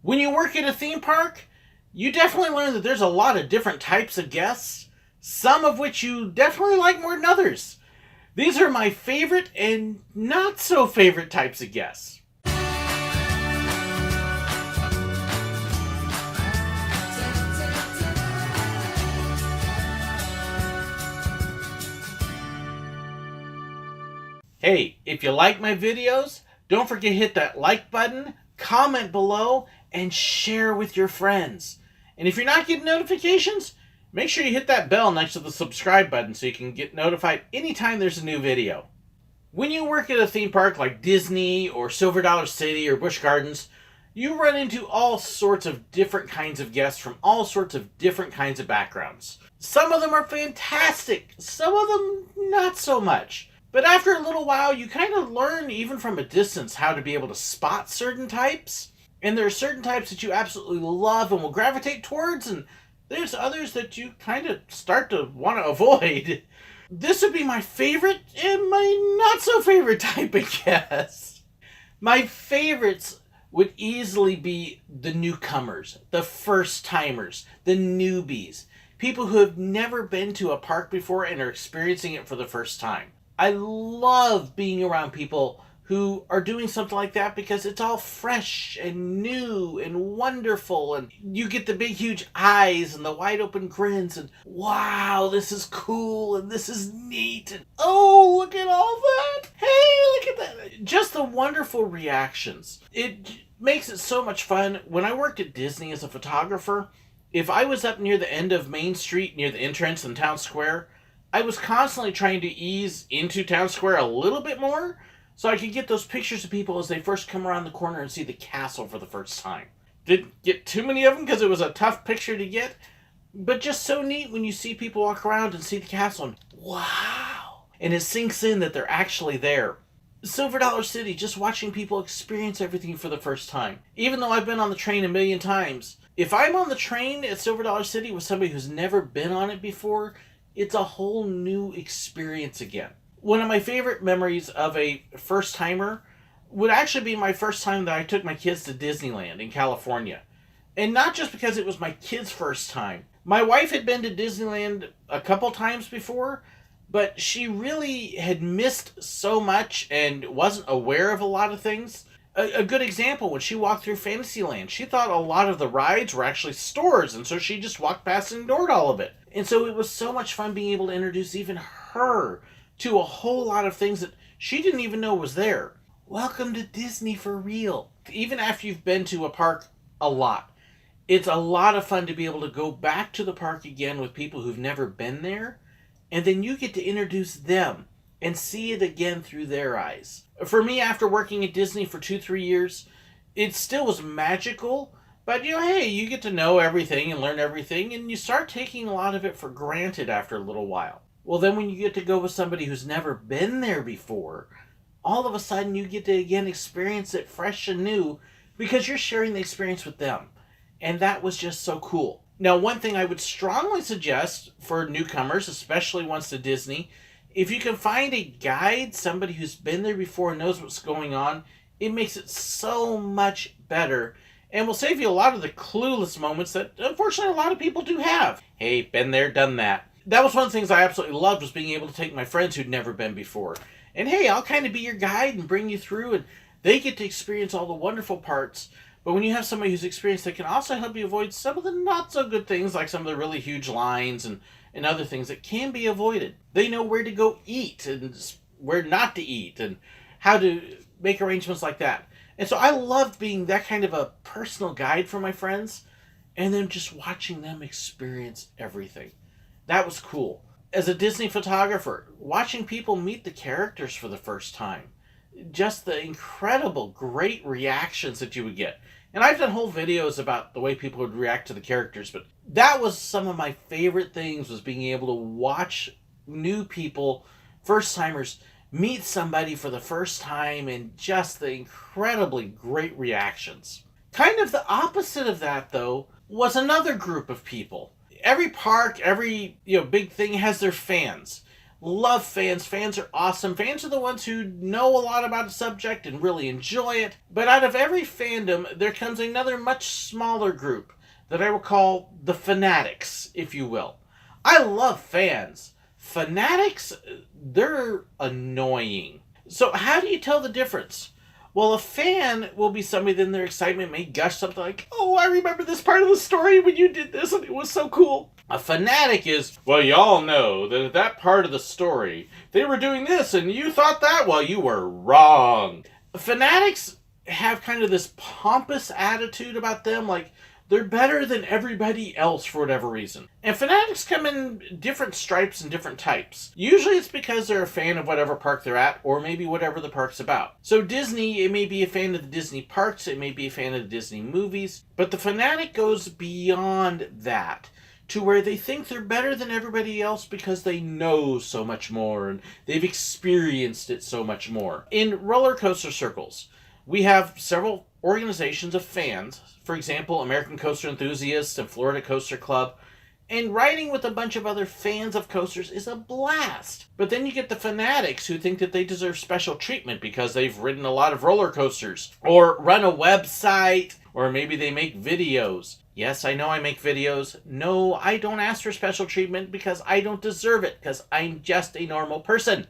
When you work at a theme park, you definitely learn that there's a lot of different types of guests, some of which you definitely like more than others. These are my favorite and not so favorite types of guests. Hey, if you like my videos, don't forget to hit that like button, comment below, and share with your friends. And if you're not getting notifications, make sure you hit that bell next to the subscribe button so you can get notified anytime there's a new video. When you work at a theme park like Disney or Silver Dollar City or Busch Gardens, you run into all sorts of different kinds of guests from all sorts of different kinds of backgrounds. Some of them are fantastic, some of them not so much. But after a little while, you kind of learn, even from a distance, how to be able to spot certain types. And there are certain types that you absolutely love and will gravitate towards, and there's others that you kind of start to want to avoid. This would be my favorite and my not so favorite type of guest. My favorites would easily be the newcomers, the first timers, the newbies, people who have never been to a park before and are experiencing it for the first time. I love being around people who are doing something like that because it's all fresh and new and wonderful, and you get the big huge eyes and the wide open grins and wow, this is cool and this is neat and oh, look at all that, hey, look at that. Just the wonderful reactions. It makes it so much fun. When I worked at Disney as a photographer, if I was up near the end of Main Street near the entrance in Town Square, I was constantly trying to ease into Town Square a little bit more so I could get those pictures of people as they first come around the corner and see the castle for the first time. Didn't get too many of them because it was a tough picture to get, but just so neat when you see people walk around and see the castle and wow! And it sinks in that they're actually there. Silver Dollar City, just watching people experience everything for the first time. Even though I've been on the train a million times, if I'm on the train at Silver Dollar City with somebody who's never been on it before, it's a whole new experience again. One of my favorite memories of a first-timer would actually be my first time that I took my kids to Disneyland in California. And not just because it was my kids' first time. My wife had been to Disneyland a couple times before, but she really had missed so much and wasn't aware of a lot of things. A good example, when she walked through Fantasyland, she thought a lot of the rides were actually stores, and so she just walked past and ignored all of it. And so it was so much fun being able to introduce even her to a whole lot of things that she didn't even know was there. Welcome to Disney for real. Even after you've been to a park a lot, it's a lot of fun to be able to go back to the park again with people who've never been there, and then you get to introduce them and see it again through their eyes. For me, after working at Disney for 2-3 years, it still was magical, but hey, you get to know everything and learn everything, and you start taking a lot of it for granted after a little while. Well, then when you get to go with somebody who's never been there before, all of a sudden you get to again experience it fresh and new because you're sharing the experience with them. And that was just so cool. Now, one thing I would strongly suggest for newcomers, especially once to Disney, if you can find a guide, somebody who's been there before and knows what's going on, it makes it so much better and will save you a lot of the clueless moments that, unfortunately, a lot of people do have. Hey, been there, done that. That was one of the things I absolutely loved, was being able to take my friends who'd never been before. And hey, I'll kind of be your guide and bring you through, and they get to experience all the wonderful parts. But when you have somebody who's experienced, they can also help you avoid some of the not so good things, like some of the really huge lines and other things that can be avoided. They know where to go eat and where not to eat and how to make arrangements like that. And so I loved being that kind of a personal guide for my friends and then just watching them experience everything. That was cool. As a Disney photographer, watching people meet the characters for the first time, just the incredible, great reactions that you would get. And I've done whole videos about the way people would react to the characters, but that was some of my favorite things, was being able to watch new people, first-timers, meet somebody for the first time and just the incredibly great reactions. Kind of the opposite of that, though, was another group of people. Every park, every big thing has their fans. love fans. Fans are awesome. Fans are the ones who know a lot about a subject and really enjoy it. But out of every fandom, there comes another much smaller group that I will call the fanatics, if you will. I love fans. Fanatics, they're annoying. So how do you tell the difference? Well, a fan will be somebody that in their excitement may gush something like, oh, I remember this part of the story when you did this and it was so cool. A fanatic is, well, y'all know that at that part of the story, they were doing this and you thought that? Well, you were wrong. Fanatics have kind of this pompous attitude about them, like they're better than everybody else for whatever reason. And fanatics come in different stripes and different types. Usually it's because they're a fan of whatever park they're at, or maybe whatever the park's about. So Disney, it may be a fan of the Disney parks, it may be a fan of the Disney movies, but the fanatic goes beyond that to where they think they're better than everybody else because they know so much more and they've experienced it so much more. In roller coaster circles, we have several organizations of fans, for example, American Coaster Enthusiasts and Florida Coaster Club, and riding with a bunch of other fans of coasters is a blast. But then you get the fanatics who think that they deserve special treatment because they've ridden a lot of roller coasters, or run a website, or maybe they make videos. Yes, I know I make videos. No, I don't ask for special treatment because I don't deserve it, because I'm just a normal person.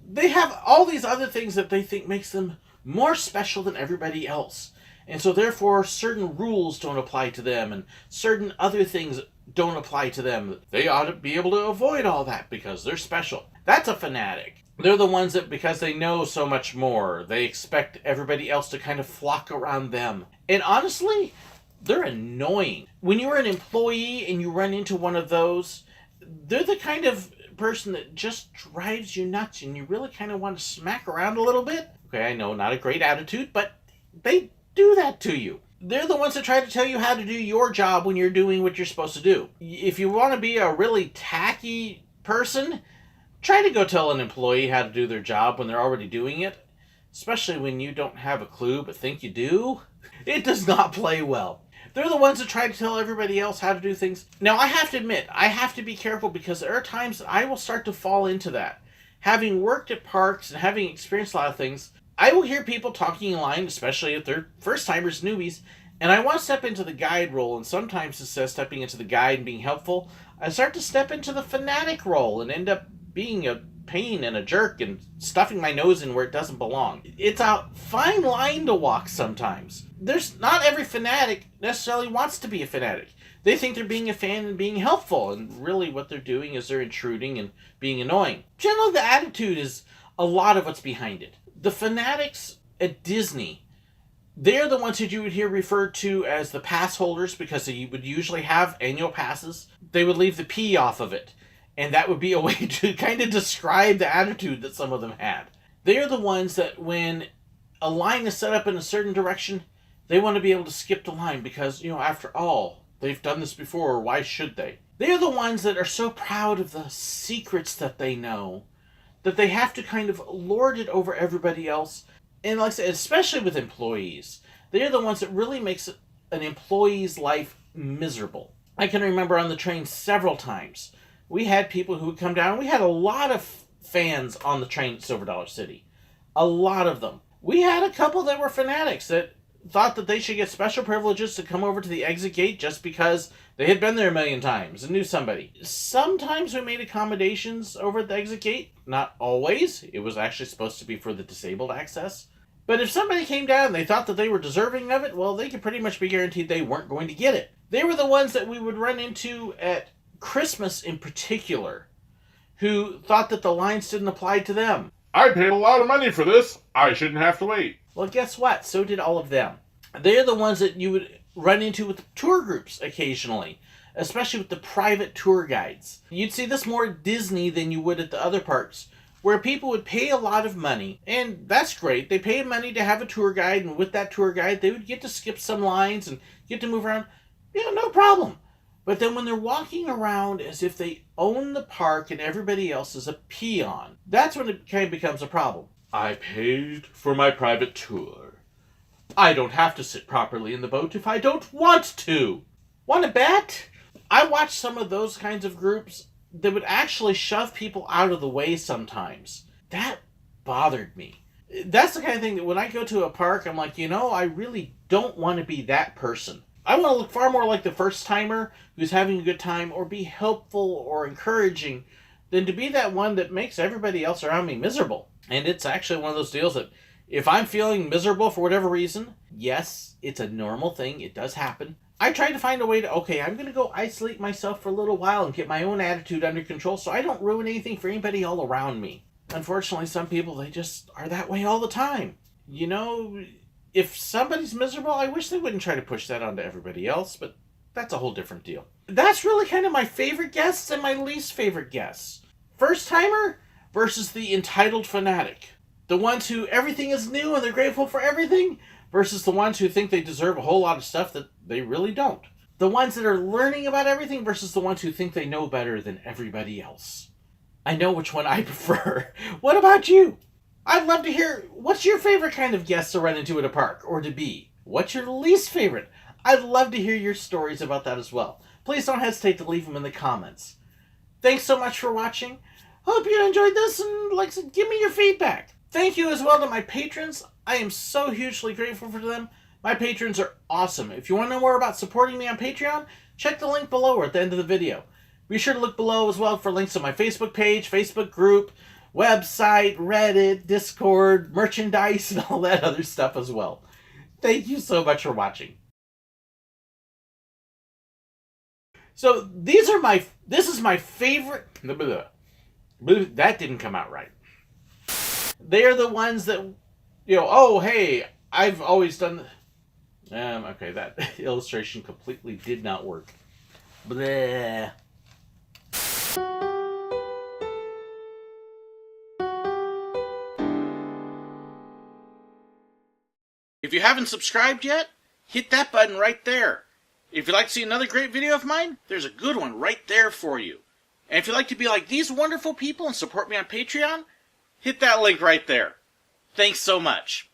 They have all these other things that they think makes them more special than everybody else. And so therefore certain rules don't apply to them and certain other things don't apply to them. They ought to be able to avoid all that because they're special. That's a fanatic. They're the ones that, because they know so much more, they expect everybody else to kind of flock around them. And honestly, they're annoying. When you're an employee and you run into one of those, they're the kind of person that just drives you nuts and you really kind of want to smack around a little bit. Okay, I know, not a great attitude, but they do that to you. They're the ones that try to tell you how to do your job when you're doing what you're supposed to do. If you want to be a really tacky person, try to go tell an employee how to do their job when they're already doing it, especially when you don't have a clue but think you do. It does not play well. They're the ones that try to tell everybody else how to do things. Now, I have to admit, I have to be careful because there are times that I will start to fall into that. Having worked at parks and having experienced a lot of things, I will hear people talking in line, especially if they're first-timers, newbies, and I want to step into the guide role, and sometimes instead of stepping into the guide and being helpful, I start to step into the fanatic role and end up being a pain and a jerk and stuffing my nose in where it doesn't belong. It's a fine line to walk sometimes. There's not every fanatic necessarily wants to be a fanatic. They think they're being a fan and being helpful, and really what they're doing is they're intruding and being annoying. Generally, the attitude is a lot of what's behind it. The fanatics at Disney, they're the ones that you would hear referred to as the pass holders because they would usually have annual passes. They would leave the P off of it, and that would be a way to kind of describe the attitude that some of them had. They are the ones that when a line is set up in a certain direction, they want to be able to skip the line because, after all, they've done this before, why should they? They are the ones that are so proud of the secrets that they know that they have to kind of lord it over everybody else. And like I said, especially with employees, they're the ones that really makes an employee's life miserable. I can remember on the train several times, we had people who would come down. We had a lot of fans on the train at Silver Dollar City. A lot of them. We had a couple that were fanatics that thought that they should get special privileges to come over to the exit gate just because they had been there a million times and knew somebody. Sometimes we made accommodations over at the exit gate. Not always. It was actually supposed to be for the disabled access. But if somebody came down and they thought that they were deserving of it, well, they could pretty much be guaranteed they weren't going to get it. They were the ones that we would run into at Christmas in particular, who thought that the lines didn't apply to them. I paid a lot of money for this. I shouldn't have to wait. Well, guess what? So did all of them. They're the ones that you would run into with tour groups occasionally, especially with the private tour guides. You'd see this more at Disney than you would at the other parks, where people would pay a lot of money, and that's great. They pay money to have a tour guide, and with that tour guide, they would get to skip some lines and get to move around. No problem. But then when they're walking around as if they own the park and everybody else is a peon, that's when it kind of becomes a problem. I paid for my private tour. I don't have to sit properly in the boat if I don't want to. Want to bet? I watch some of those kinds of groups. that would actually shove people out of the way sometimes. That bothered me. That's the kind of thing that when I go to a park, I'm like, I really don't want to be that person. I want to look far more like the first timer who's having a good time or be helpful or encouraging than to be that one that makes everybody else around me miserable. And it's actually one of those deals that if I'm feeling miserable for whatever reason, yes, it's a normal thing. It does happen. I try to find a way to, I'm going to go isolate myself for a little while and get my own attitude under control so I don't ruin anything for anybody all around me. Unfortunately, some people, they just are that way all the time. If somebody's miserable, I wish they wouldn't try to push that onto everybody else, but that's a whole different deal. That's really kind of my favorite guests and my least favorite guests. First timer versus the entitled fanatic. The ones who everything is new and they're grateful for everything versus the ones who think they deserve a whole lot of stuff that they really don't. The ones that are learning about everything versus the ones who think they know better than everybody else. I know which one I prefer. What about you? I'd love to hear, what's your favorite kind of guest to run into at a park or to be? What's your least favorite? I'd love to hear your stories about that as well. Please don't hesitate to leave them in the comments. Thanks so much for watching. Hope you enjoyed this and give me your feedback. Thank you as well to my patrons. I am so hugely grateful for them. My patrons are awesome. If you want to know more about supporting me on Patreon, check the link below or at the end of the video. Be sure to look below as well for links to my Facebook page, Facebook group, website, Reddit, Discord, merchandise, and all that other stuff as well. Thank you so much for watching. So this is my favorite, that didn't come out right. They are the ones that, hey, I've always done, okay, that illustration completely did not work. Bleh. If you haven't subscribed yet, hit that button right there. If you'd like to see another great video of mine, there's a good one right there for you. And if you'd like to be like these wonderful people and support me on Patreon, hit that link right there. Thanks so much.